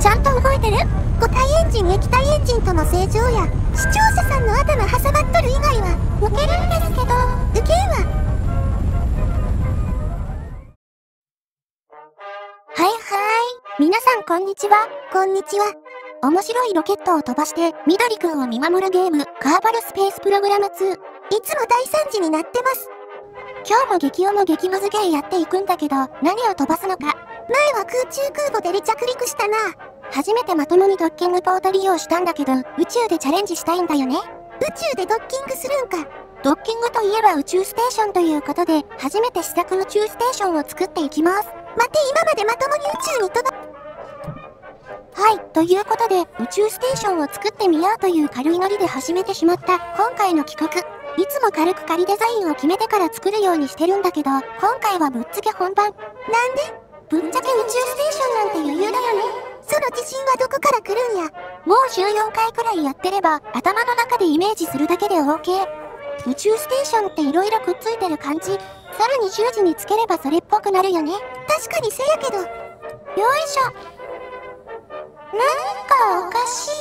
ちゃんと動いてる？固体エンジン、液体エンジンとも正常や。視聴者さんの頭挟まっとる以外は動けるんですけど、受けんわ。はい皆さんこんにちは。こんにちは。面白いロケットを飛ばして緑くんを見守るゲーム、カーバルスペースプログラム2。いつも大惨事になってます。今日も激重激ムズゲーやっていくんだけど、何を飛ばすのか。前は空中空母で離着陸したな。初めてまともにドッキングポート利用したんだけど、宇宙でチャレンジしたいんだよね。宇宙でドッキングするんか。ドッキングといえば宇宙ステーションということで、初めて試作宇宙ステーションを作っていきます。待て、今までまともに宇宙に飛ば。はい、ということで、宇宙ステーションを作ってみようという軽いノリで始めてしまった今回の企画。いつも軽く仮デザインを決めてから作るようにしてるんだけど、今回はぶっつけ本番。なんで？ぶっちゃけ宇宙ステーションなんて余裕だよね。その自信はどこから来るんや。もう14回くらいやってれば、頭の中でイメージするだけで OK。宇宙ステーションって色々くっついてる感じ。さらに十字につければそれっぽくなるよね。確かにせやけど。よいしょ。なんかおかしい。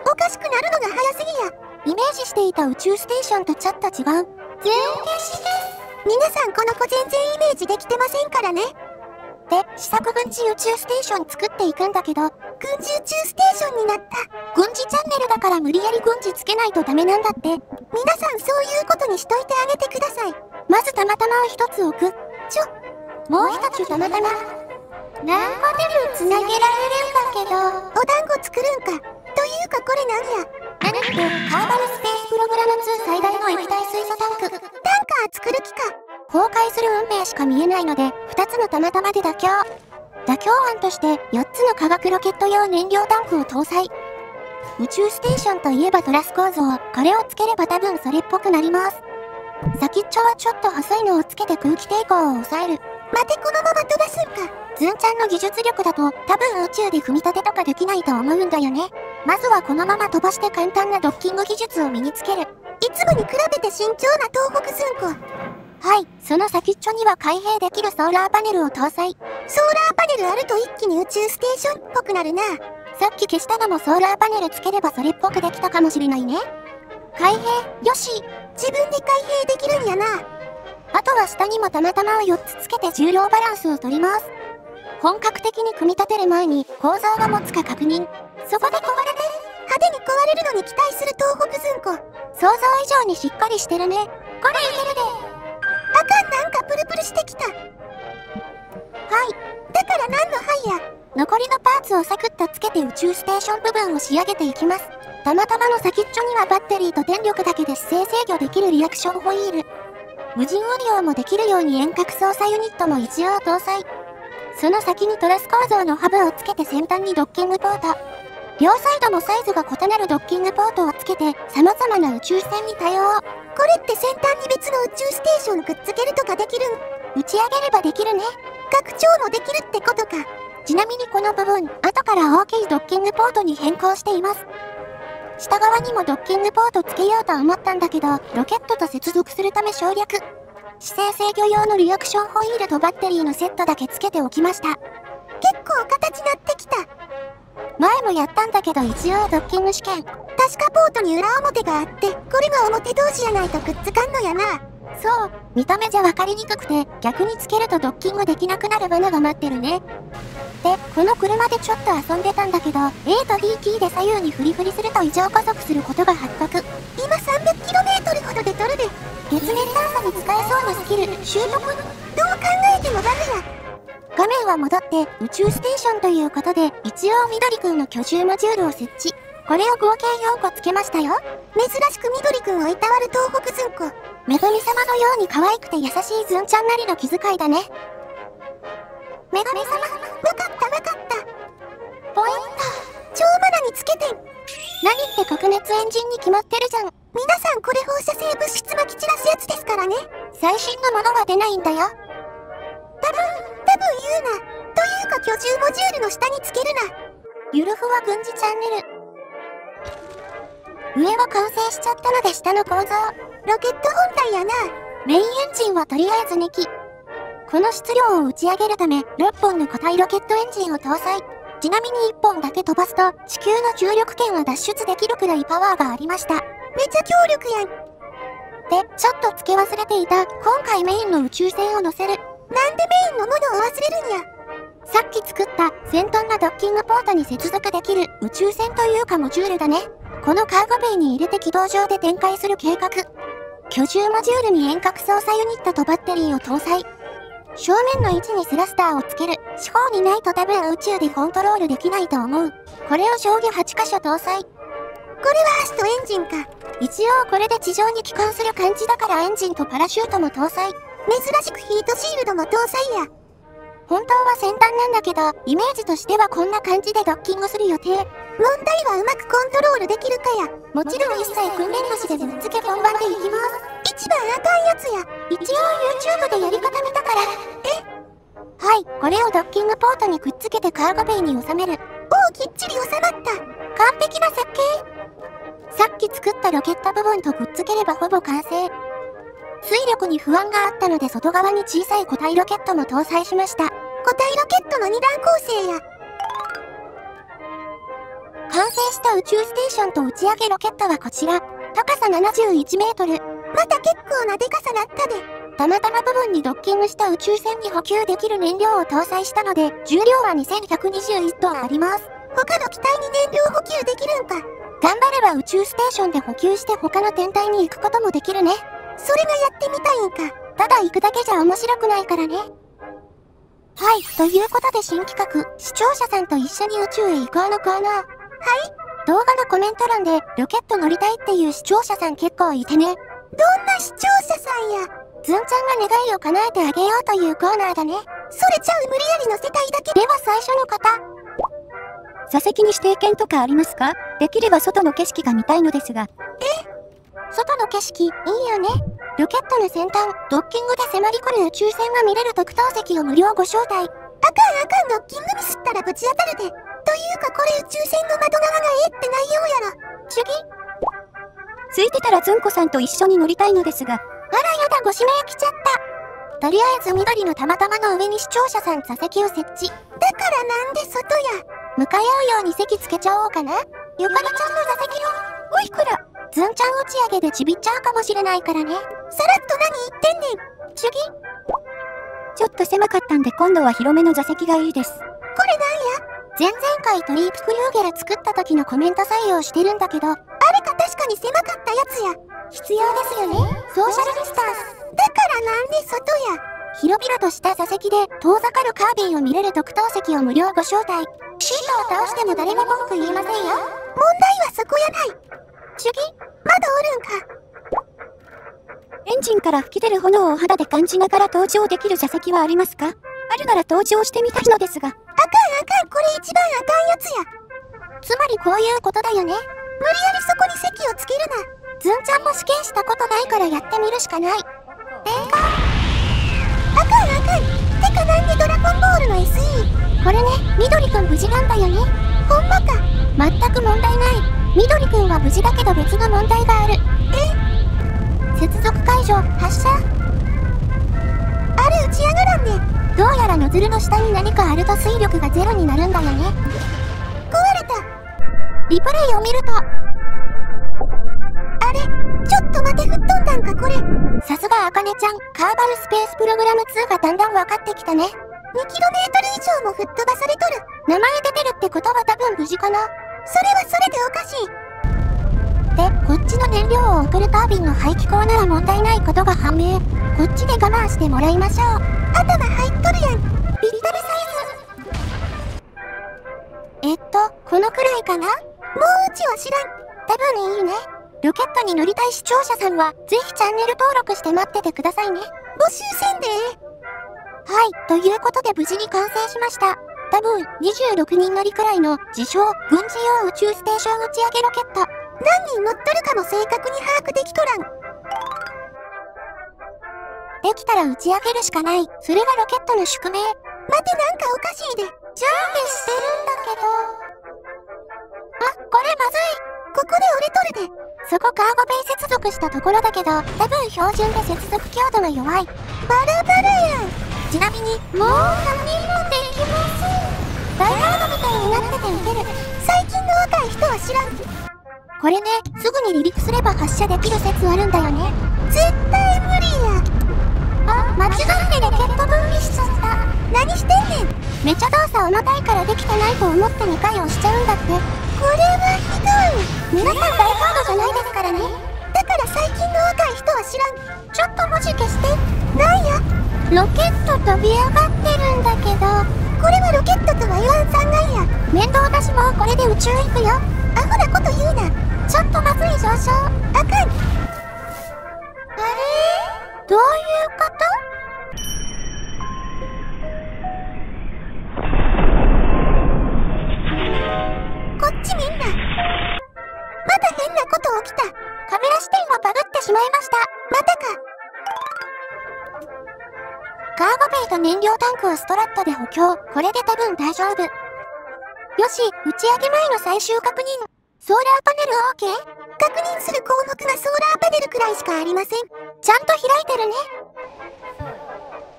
おかしくなるのが早すぎや。イメージしていた宇宙ステーションとちょっと違う。全消しです。皆さんこの子全然イメージできてませんからね。で、試作軍事宇宙ステーション作っていくんだけど、軍事宇宙ステーションになった。軍事チャンネルだから無理やり軍事つけないとダメなんだって。皆さんそういうことにしといてあげてください。まずたまたまを一つ置く。もう一つたまたま。何個でもつなげられるんだけど、お団子作るんか。というかこれなんや。カーバルスペースプログラム2最大の液体水素タンク。タンカー作る気か。崩壊する運命しか見えないので、2つのたまたまで妥協。妥協案として、4つの化学ロケット用燃料タンクを搭載。宇宙ステーションといえばトラス構造。これをつければ多分それっぽくなります。先っちょはちょっと細いのをつけて空気抵抗を抑える。待て、このまま飛ばすんか。ズンちゃんの技術力だと、多分宇宙で組み立てとかできないと思うんだよね。まずはこのまま飛ばして簡単なドッキング技術を身につける。いつもに比べて慎重な東北ずんこ。はい、その先っちょには開閉できるソーラーパネルを搭載。ソーラーパネルあると一気に宇宙ステーションっぽくなるな。さっき消したのもソーラーパネルつければそれっぽくできたかもしれないね。開閉、よし。自分で開閉できるんやな。あとは下にもたまたまを4つつけて重量バランスを取ります。本格的に組み立てる前に構造が持つか確認。そこで壊れて。派手に壊れるのに期待する東北ずんこ。想像以上にしっかりしてるね。これいけるで。あかん、なんかプルプルしてきた。はい。だから何のはいや。残りのパーツをサクッとつけて宇宙ステーション部分を仕上げていきます。たまたまの先っちょにはバッテリーと電力だけで姿勢制御できるリアクションホイール。無人運用もできるように遠隔操作ユニットも一応搭載。その先にトラス構造のハブをつけて先端にドッキングポート。両サイドもサイズが異なるドッキングポートをつけて様々な宇宙船に対応。これって先端に別の宇宙ステーションくっつけるとかできるん？打ち上げればできるね。拡張もできるってことか。ちなみにこの部分、後から大きいドッキングポートに変更しています。下側にもドッキングポートつけようと思ったんだけど、ロケットと接続するため省略。姿勢制御用のリアクションホイールとバッテリーのセットだけつけておきました。結構形なってきた。前もやったんだけど一応ドッキング試験。確かポートに裏表があって、これが表同士じゃないとくっつかんのやな。そう、見た目じゃ分かりにくくて、逆につけるとドッキングできなくなる罠が待ってるね。で、この車でちょっと遊んでたんだけど、A と D キーで左右にフリフリすると異常加速することが発覚。今 300km ほどで取るで。月面探査に使えそうなスキル、習得。どう考えてもダメや。画面は戻って宇宙ステーションということで、一応緑くんの居住モジュールを設置。これを合計4個つけましたよ。珍しく緑くんをいたわる東北ずんこ。女神様のように可愛くて優しいずんちゃんなりの気遣いだね。女神様、わかったわかった。ポイント、超マナにつけてん。何って黒熱エンジンに決まってるじゃん。皆さんこれ放射性物質まき散らすやつですからね。最新のものは出ないんだよ。多分言うな。というか居住モジュールの下につけるな。ゆるふわ軍事チャンネル。上は完成しちゃったので下の構造。ロケット本体やな。メインエンジンはとりあえず2機。この質量を打ち上げるため6本の固体ロケットエンジンを搭載。ちなみに1本だけ飛ばすと、地球の重力圏は脱出できるくらいパワーがありました。めちゃ強力やん。で、ちょっと付け忘れていた、今回メインの宇宙船を乗せる。なんでメインのものを忘れるんや。さっき作った先端がドッキングポートに接続できる宇宙船というかモジュールだね。このカーゴベイに入れて軌道上で展開する計画。居住モジュールに遠隔操作ユニットとバッテリーを搭載。正面の位置にスラスターをつける。四方にないと多分宇宙でコントロールできないと思う。これを上下8箇所搭載。これは足とエンジンか。一応これで地上に帰還する感じだからエンジンとパラシュートも搭載。珍しくヒートシールドも搭載や。本当は先端なんだけど、イメージとしてはこんな感じでドッキングする予定。問題はうまくコントロールできるかや。もちろん一切訓練なしでぶっつけ本番でいきます。一番あかんやつや。一応 YouTube でやり方見たから。はい、これをドッキングポートにくっつけてカーゴベイに収める。おお、きっちり収まった。完璧な設計。さっき作ったロケット部分とくっつければほぼ完成。水力に不安があったので外側に小さい固体ロケットも搭載しました。固体ロケットの2段構成や。完成した宇宙ステーションと打ち上げロケットはこちら。高さ71メートル。また結構なデカさなったで。たまたま部分にドッキングした宇宙船に補給できる燃料を搭載したので、重量は2121トンあります。他の機体に燃料補給できるんか。頑張れば宇宙ステーションで補給して他の天体に行くこともできるね。それがやってみたいんか。ただ行くだけじゃ面白くないからね。はい、ということで新企画、視聴者さんと一緒に宇宙へ行こうのコーナー。はい。動画のコメント欄で、ロケット乗りたいっていう視聴者さん結構いてね。どんな視聴者さんや。ずんちゃんが願いを叶えてあげようというコーナーだね。それちゃう無理やり乗せたいだけ。では最初の方。座席に指定券とかありますか？できれば外の景色が見たいのですが。外の景色、いいよね。ロケットの先端、ドッキングで迫り来る宇宙船が見れる特等席を無料ご招待。あかん、ドッキングミスったらぶち当たるで。というかこれ宇宙船の窓側がって内容やろ。次。ついてたらずんこさんと一緒に乗りたいのですが。あらやだ、ご指名来ちゃった。とりあえず緑の玉々の上に視聴者さん座席を設置。だからなんで外や。向かい合うように席つけちゃおうかな。ゆかりちゃんの座席を。おいくら。ずんちゃん打ち上げでちびっちゃうかもしれないからね。さらっと何言ってんねん。次。ちょっと狭かったんで今度は広めの座席がいいです。これなんや。前々回トリープクリューゲル作った時のコメント採用してるんだけど、あれか確かに狭かったやつや。必要ですよね。ソーシャルディスタンス。だからなんで外や。広々とした座席で遠ざかるカービィを見れる特等席を無料ご招待。シートを倒しても誰も文句言いませんよ。問題はそこやない。次、窓おるんか。エンジンから吹き出る炎を肌で感じながら搭乗できる座席はありますか？あるなら搭乗してみたいのですが。あかん、これ一番あかんやつや。つまりこういうことだよね。無理やりそこに席をつけるな。ずんちゃんも試験したことないからやってみるしかない。あかん。てかなんでドラゴンボールの SE？ これね、緑くん無事なんだよね。ほんまか。全く問題ない。緑くんは無事だけど別の問題がある。接続解除、発射。あれ打ち上がらんね。どうやらノズルの下に何かあると水力がゼロになるんだよね。壊れた。リプレイを見ると。あれ、ちょっと待て、吹っ飛んだんかこれ。さすがあかねちゃん、カーバルスペースプログラム2がだんだん分かってきたね。2km以上も吹っ飛ばされとる。名前出てるってことは多分無事かな。それはそれでおかしい。で、こっちの燃料を送るタービンの排気口なら問題ないことが判明。こっちで我慢してもらいましょう。頭入っとるやん。ぴったりサイズ。このくらいかな？もううちは知らん。多分いいね。ロケットに乗りたい視聴者さんは、ぜひチャンネル登録して待っててくださいね。募集せんではい、ということで無事に完成しました。多分、26人乗りくらいの、自称、軍事用宇宙ステーション打ち上げロケット。何人乗っとるかも正確に把握できとらん。できたら打ち上げるしかない。それがロケットの宿命。待て、なんかおかしいで。準備してるんだけど。これまずい。ここで折れとるで。そこカーゴベイ接続したところだけど、多分標準で接続強度が弱い。バラバラやん。ちなみに、もう3人もできます。ダイヤードみたいになって受ける。最近の若い人は知らん。これね、すぐに離陸すれば発射できる説あるんだよね。絶対無理や。あ、間違ってロケット分離しちゃった。何してんねん。めちゃ動作重たいからできてないと思って2回押しちゃうんだって。これはひどい。皆さん大ハードじゃないですからね。だから最近の若い人は知らん。ちょっと文字消して。なんや。ロケット飛び上がってるんだけど、これはロケットとは言わん3階や。面倒だしもうこれで宇宙行くよ。アホなこと言うな。ちょっとまずい上昇。あかん。あれ？どういうこと？こっちみんな。また変なこと起きた。カメラ視点がバグってしまいました。またか。カーゴベイと燃料タンクをストラットで補強。これで多分大丈夫。よし、打ち上げ前の最終確認。ソーラーパネル OK？ 確認する項目がソーラーパネルくらいしかありません。ちゃんと開いてるね。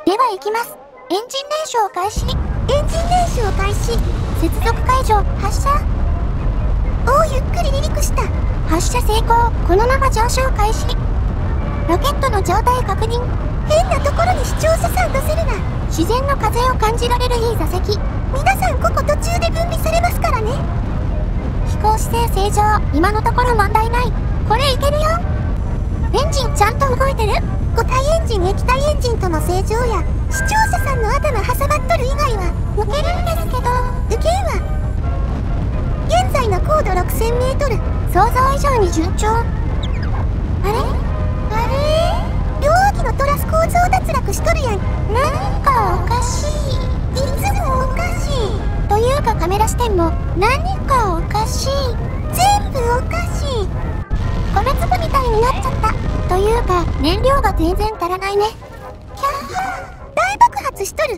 では行きます。エンジン燃焼開始。エンジン燃焼開始。接続解除。発射。おお、ゆっくり離陸した。発射成功。このまま上昇開始。ロケットの状態確認。変なところに視聴者さん乗せるな。自然の風を感じられるいい座席。皆さんここ途中で分離されますからね。飛行姿勢正常。今のところ問題ない。これいけるよ。エンジンちゃんと動いてる？固体エンジン液体エンジンとも正常や。視聴者さんの頭挟まっとる以外は抜けるんですけど、受けんわ。現在の高度6000メートル。想像以上に順調。あれ？あれ？両脇のトラス構造脱落しとるやん。なんかおかしい。いつもおかしい。というかカメラ視点も何かおかしい。全部おかしい。米粒みたいになっちゃった。というか燃料が全然足らないね。キャー、大爆発しとる。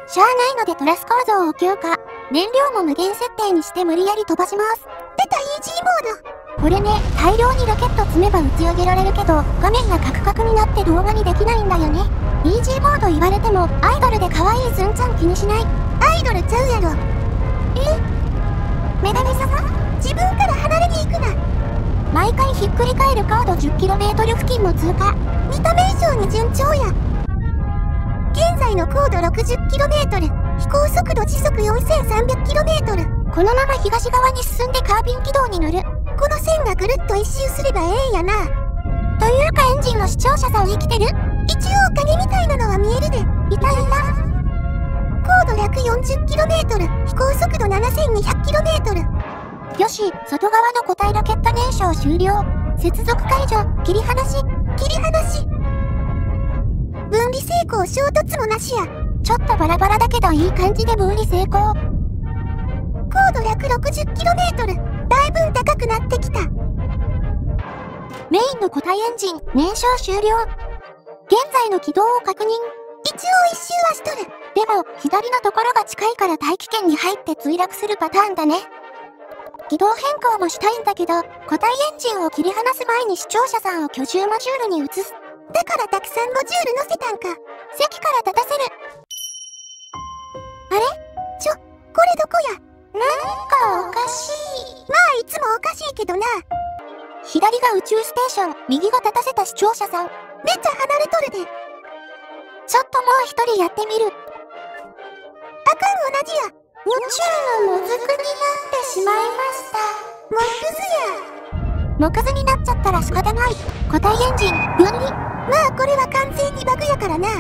しゃあないのでトラス構造を強化。燃料も無限設定にして無理やり飛ばします。出たイージーモード。これね、大量にロケット積めば打ち上げられるけど、画面がカクカクになって動画にできないんだよね。イージーモード言われても、アイドルで可愛いズンちゃん気にしない。アイドルちゃうやろ。女神様？自分から離れに行くな。毎回ひっくり返る高度 10km 付近も通過。見た目以上に順調や。現在の高度 60km。飛行速度時速 4300km。このまま東側に進んでカービン軌道に乗る。この線がぐるっと一周すればええんやな。というかエンジンの視聴者さん生きてる？一応影みたいなのは見えるで。いたいた。高度 140km。飛行速度 7200km。よし、外側の固体ロケット燃焼終了。接続解除。切り離し。切り離し。分離成功。衝突もなしや。ちょっとバラバラだけどいい感じで分離成功。高度 160km。だいぶ高くなってきた。メインの固体エンジン燃焼終了。現在の軌道を確認。一応一周はしとる。でも左のところが近いから大気圏に入って墜落するパターンだね。軌道変更もしたいんだけど、固体エンジンを切り離す前に視聴者さんを居住モジュールに移す。だからたくさんモジュール乗せたんか。席から立たせる。あれ？これどこや？なんかおかしい。まあいつもおかしいけどな。左が宇宙ステーション、右が立たせた視聴者さん。めっちゃ離れとるで。ちょっともう一人やってみる。あかん、同じや。宇宙のモズクになってしまいました。モクズや。モクズになっちゃったら仕方ない。固体エンジン分離。まあこれは完全にバグやからな。おっ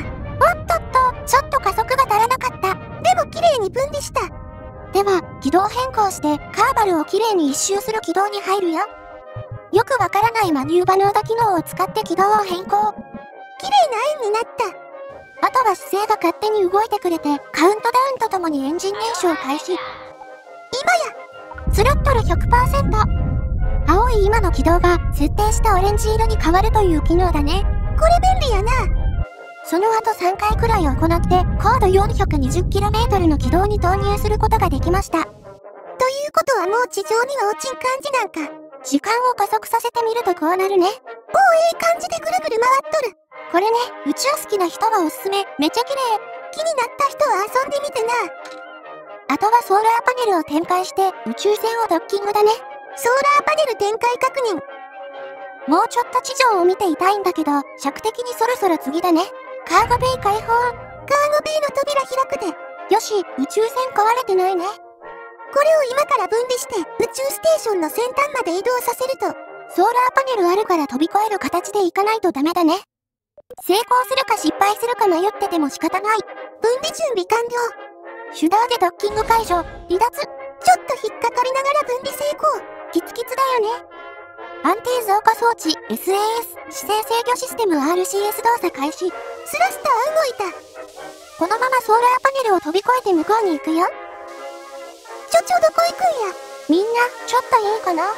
とっと、ちょっと加速が足らなかった。でも綺麗に分離した。では、軌道変更して、カーバルをきれいに一周する軌道に入るよ。よくわからないマニューバノード機能を使って軌道を変更。綺麗な円になった。あとは姿勢が勝手に動いてくれて、カウントダウンとともにエンジン燃焼開始。今やスロットル 100%。青い今の軌道が設定したオレンジ色に変わるという機能だね。これ便利やな。その後3回くらい行って高度 420km の軌道に投入することができました。ということはもう地上には落ちん感じなんか。時間を加速させてみるとこうなるね。おお、感じでぐるぐる回っとる。これね、宇宙好きな人はおすすめ。めちゃ綺麗。気になった人は遊んでみてな。あとはソーラーパネルを展開して宇宙船をドッキングだね。ソーラーパネル展開確認。もうちょっと地上を見ていたいんだけど、尺的にそろそろ次だね。カーゴベイ開放。カーゴベイの扉開くで。よし、宇宙船壊れてないね。これを今から分離して宇宙ステーションの先端まで移動させると。ソーラーパネルあるから飛び越える形でいかないとダメだね。成功するか失敗するか迷ってても仕方ない。分離準備完了。手動でドッキング解除、離脱。ちょっと引っかかりながら分離成功。キツキツだよね。安定増加装置、SAS、姿勢制御システム RCS 動作開始。スラスター動いた。このままソーラーパネルを飛び越えて向こうに行くよ。どこ行くんや。みんな、ちょっといいかな？なん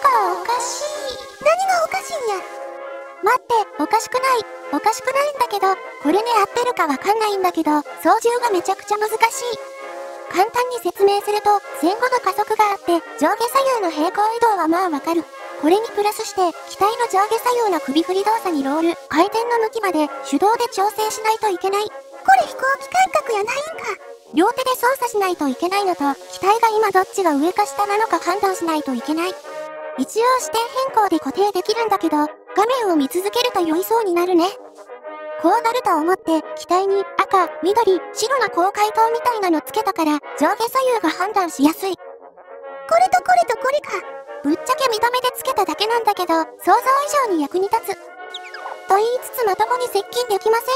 かおかしい。何がおかしいんや。待って、おかしくない。おかしくないんだけど、これね合ってるかわかんないんだけど、操縦がめちゃくちゃ難しい。簡単に説明すると、前後の加速があって、上下左右の平行移動はまあわかる。これにプラスして、機体の上下左右の首振り動作にロール、回転の向きまで手動で調整しないといけない。これ飛行機感覚やないんか。両手で操作しないといけないのと、機体が今どっちが上か下なのか判断しないといけない。一応視点変更で固定できるんだけど、画面を見続けると酔いそうになるね。こうなると思って、機体に赤、緑、白の高解灯みたいなのつけたから、上下左右が判断しやすい。これとこれとこれか。ぶっちゃけ見た目でつけただけなんだけど、想像以上に役に立つ。と言いつつまともに接近できません。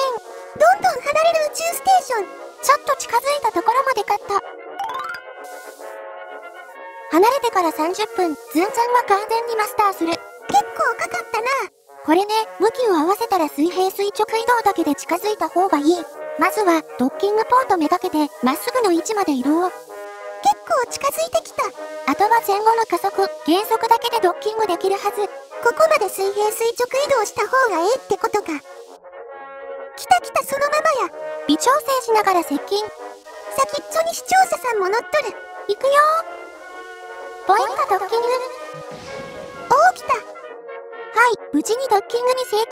どんどん離れる宇宙ステーション。ちょっと近づいたところまで勝った。離れてから30分、ズンちゃんは完全にマスターする。結構かかったな。これね、向きを合わせたら水平垂直移動だけで近づいた方がいい。まずは、ドッキングポートめがけて、まっすぐの位置まで移動。結構近づいてきた。あとは前後の加速、減速だけでドッキングできるはず。ここまで水平垂直移動した方がええってことか。来た来たそのままや。微調整しながら接近。先っちょに視聴者さんも乗っとる。行くよー。ポイントドッキング。おお来た。はい、無事にドッキングに成功。よ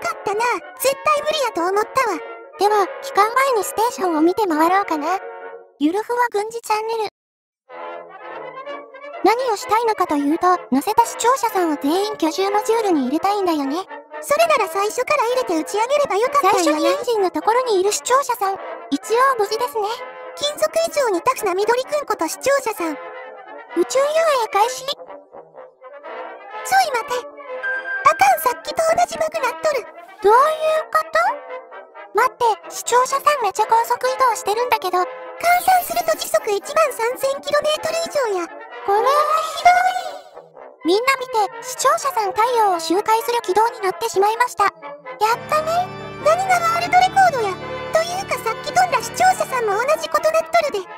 かったな。絶対無理やと思ったわ。では、帰還前にステーションを見て回ろうかな。ゆるふわ軍事チャンネル。何をしたいのかというと、乗せた視聴者さんを全員居住モジュールに入れたいんだよね。それなら最初から入れて打ち上げればよかったんやな。最初にエンジンのところにいる視聴者さん。一応無事ですね。金属以上にタフな緑くんこと視聴者さん。宇宙遊泳開始。ちょい待て。あかん、さっきと同じバグなっとる。どういうこと？待って、視聴者さんめちゃ高速移動してるんだけど、換算すると時速 13,000km 以上や。これはひどい。みんな見て、視聴者さん太陽を周回する軌道に乗ってしまいました。やったね。何がワールドレコードや。というかさっき飛んだ視聴者さんも同じことなっとるで。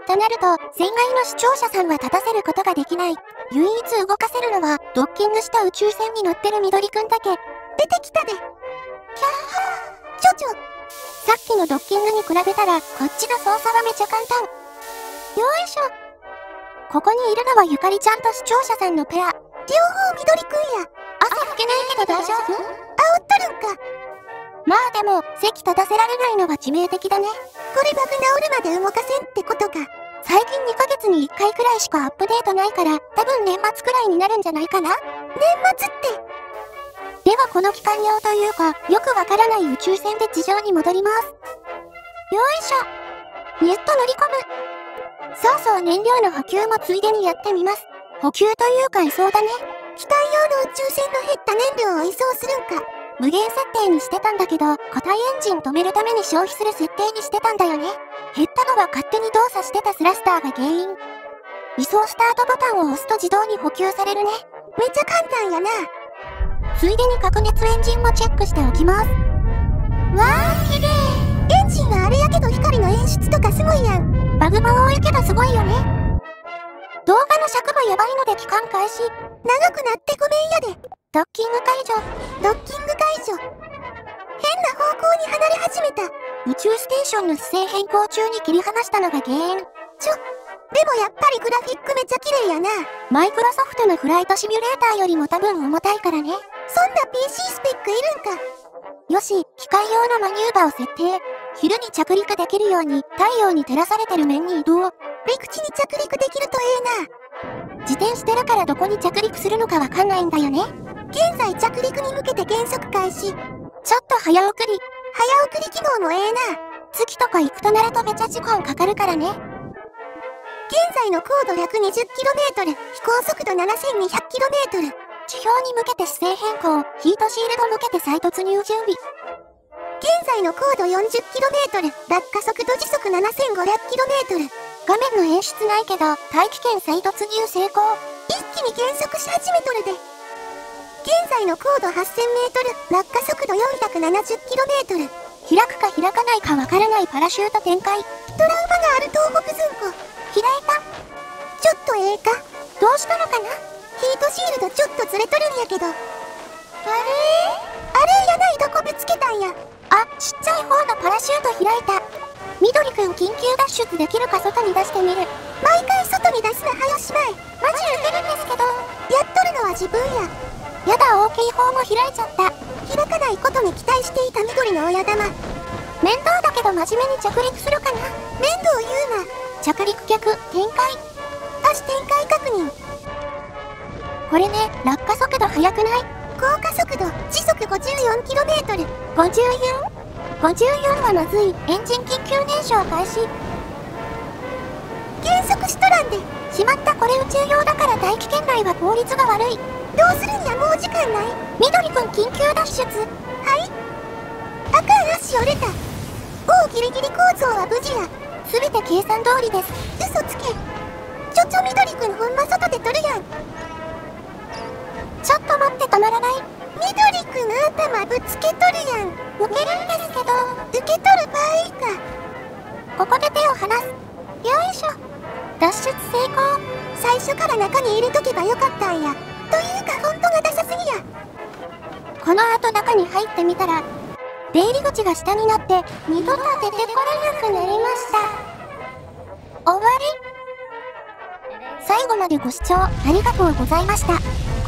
となると、船外の視聴者さんは立たせることができない。唯一動かせるのは、ドッキングした宇宙船に乗ってる緑くんだけ。出てきたで。キャッハー。さっきのドッキングに比べたら、こっちの操作はめちゃ簡単。よいしょ。ここにいるのはゆかりちゃんと視聴者さんのペア。両方緑くんや。汗拭けないけど大丈夫？煽っとるんか。まあでも、席立たせられないのは致命的だね。これバグ治るまで動かせんってことか。最近2ヶ月に1回くらいしかアップデートないから、多分年末くらいになるんじゃないかな？年末って。ではこの期間用というか、よくわからない宇宙船で地上に戻ります。よいしょ。ニュッと乗り込む。そう燃料の補給もついでにやってみます。補給というか移送だね。機体用の宇宙船の減った燃料を移送するんか。無限設定にしてたんだけど、固体エンジン止めるために消費する設定にしてたんだよね。減ったのは勝手に動作してたスラスターが原因。移送スタートボタンを押すと自動に補給されるね。めっちゃ簡単やな。ついでに核熱エンジンもチェックしておきます。わー、綺麗。エンジンはあれやけど光の演出とかすごいやん。バグも多いけどすごいよね。動画の尺もやばいので期間開始。長くなってごめんやで。ドッキング解除。ドッキング解除。変な方向に離れ始めた。宇宙ステーションの姿勢変更中に切り離したのが原因。でもやっぱりグラフィックめちゃ綺麗やな。マイクロソフトのフライトシミュレーターよりも多分重たいからね。そんな PC スペックいるんか。よし、機械用のマニューバーを設定。昼に着陸できるように太陽に照らされてる面に移動。陸地に着陸できるとええな。自転してるからどこに着陸するのかわかんないんだよね。現在着陸に向けて減速開始。ちょっと早送り。早送り機能もええな。月とか行くとなるとめちゃ時間かかるからね。現在の高度 120km、飛行速度 7200km。地表に向けて姿勢変更、ヒートシールド向けて再突入準備。現在の高度 40km、落下速度時速 7500km。画面の演出ないけど、大気圏再突入成功。一気に減速し始めとるで。現在の高度 8000m、落下速度 470km。開くか開かないかわからないパラシュート展開。トラウマがある東北ずんこ。開いた。ちょっとええか。どうしたのかな。ヒートシールドちょっとずれとるんやけど。あれやない、どこぶつけたんや。あ、ちっちゃい方のパラシュート開いた。緑くん緊急脱出できるか外に出してみる。毎回外に出すな、はよしまい。マジ打てるんですけど。やっとるのは自分や。やだ、大きい方も開いちゃった。開かないことに期待していた緑の親玉。面倒だけど真面目に着陸するかな。面倒言うな。着陸脚、展開。足展開確認。これね、落下速度速くない？降下速度、時速 54km。54はまずい。エンジン緊急燃焼開始。減速しとらんで。しまった、これ宇宙用だから大気圏内は効率が悪い。どうするんや、もう時間ない。緑くん緊急脱出。はい。あかん、足折れた。おお、ギリギリ構造は無事や。すべて計算通りです。嘘つけ。緑くんほんま外で撮るやん。ちょっと待って、止まらない。緑くん頭ぶつけとるやん。受けるんですけど。受け取る場合か。ここで手を離す。よいしょ。脱出成功。最初から中に入れとけばよかったんや。というかフォントがダサすぎや。この後中に入ってみたら、出入り口が下になって二度と出てこれなくなりました。終わり。最後までご視聴ありがとうございました。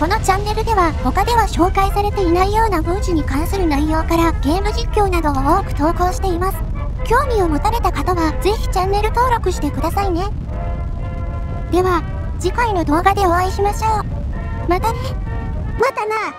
このチャンネルでは他では紹介されていないような軍事に関する内容からゲーム実況などを多く投稿しています。興味を持たれた方はぜひチャンネル登録してくださいね。では次回の動画でお会いしましょう。またね。またな。